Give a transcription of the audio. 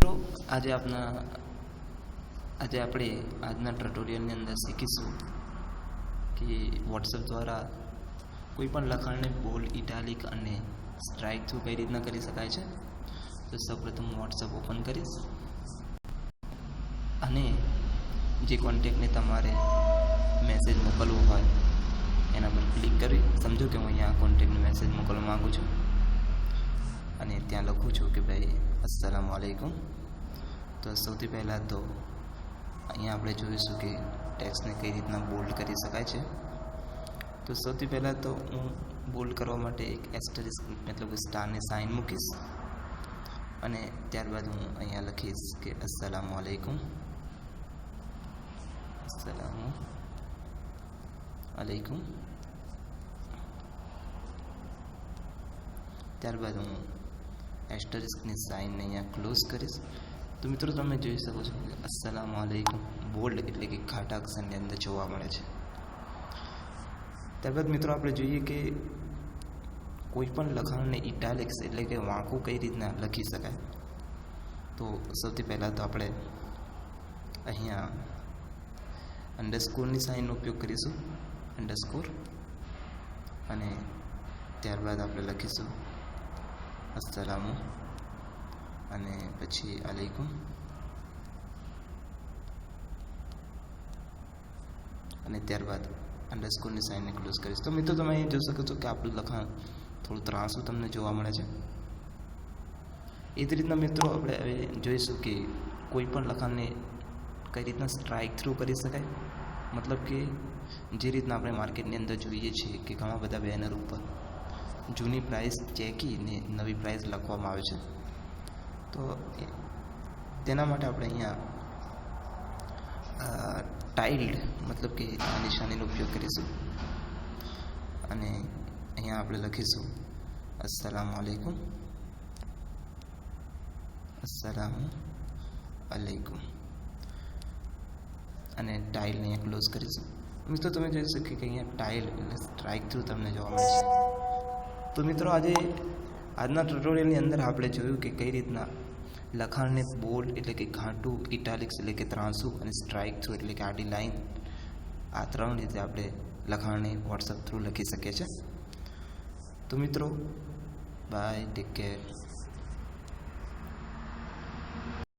મિત્રો આજે આપણે આજના ટ્યુટોરિયલની અંદર શીખીશું કે વોટ્સએપ દ્વારા કોઈ પણ લખાણને બોલ્ડ, ઇટાલિક અને સ્ટ્રાઇક થ્રુ કઈ રીતના કરી શકાય છે. તો સૌપ્રથમ હું વોટ્સએપ ઓપન કરીશ અને જે કોન્ટેક્ટને તમારે મેસેજ મોકલવો હોય એના પર ક્લિક કરી સમજો કે હું અહીંયા કોન્ટેક્ટને મેસેજ મોકલવા માગું છું અને ત્યાં લખું છું કે ભાઈ અસ્સલામુ અલૈકુમ. તો સૌથી પહેલાં તો અહીંયા આપણે જોઈશું કે ટેક્સ્ટને કઈ રીતના બોલ્ડ કરી શકાય છે. તો સૌથી પહેલાં તો હું બોલ્ડ કરવા માટે એક એસ્ટરિસ્ક મતલબ સ્ટારની સાઇન મૂકીશ અને ત્યારબાદ હું અહીંયા લખીશ કે અસ્સલામુ અલૈકુમ. અસ્સલામુ અલૈકુમ. ત્યારબાદ હું એસ્ટરિસ્કની સાઇનને અહીંયા ક્લોઝ કરીશ. તો મિત્રો તમે જોઈ શકો છો કે અસ્સલામુ અલૈકુમ બોલ્ડ એટલે કે ખાટા અક્ષરની અંદર જોવા મળે છે. ત્યારબાદ મિત્રો આપણે જોઈએ કે કોઈ પણ લખાણને ઇટાલિક્સ એટલે કે વાંકું કઈ રીતના લખી શકાય. તો સૌથી પહેલાં તો આપણે અહીંયા અંડરસ્કોરની સાઇનનો ઉપયોગ કરીશું, અંડરસ્કોર, અને ત્યારબાદ આપણે લખીશું અસ્સલામુ અને પછી અલૈકુમ અને ત્યારબાદ અંડરસ્કોરની સાઇનને ક્લોઝ કરીશ. તો મિત્રો તમે અહીં જોઈ શકો છો કે આપણું લખાણ થોડું ત્રાંસું તમને જોવા મળે છે. એ જ રીતના મિત્રો આપણે હવે જોઈશું કે કોઈ પણ લખાણને કઈ રીતના સ્ટ્રાઇક થ્રુ કરી શકાય. મતલબ કે જે રીતના આપણે માર્કેટની અંદર જોઈએ છીએ કે ઘણા બધા બેનર ઉપર જૂની પ્રાઇસ ચેકીને નવી પ્રાઇસ લખવામાં આવે છે. તો તેના માટે આપણે અહીંયા ટાઇલ્ડ મતલબ કે આ નિશાનીનો ઉપયોગ કરીશું અને અહીંયા આપણે લખીશું અસ્સલામુ અલૈકુમ, અસ્સલામુ અલૈકુમ અને ટાઇલને અહીંયા ક્લોઝ કરીશું. મિત્રો તમે જોઈ શકો કે અહીંયા ટાઇલ એટલે સ્ટ્રાઇક થ્રુ તમને જોવા મળે છે. તો મિત્રો આજના ટ્યુટોરિયલની અંદર આપણે જોયું કે કઈ રીતના લખાણને બોલ્ડ એટલે કે ઘાટું, ઇટાલિક્સ એટલે કે ત્રાંસું અને સ્ટ્રાઇક થ્રુ એટલે કે આડી લાઈન, આ ત્રણ રીતે આપણે લખાણને વોટ્સએપ થ્રુ લખી શકીએ છીએ. તો મિત્રો બાય, ટેક કેર.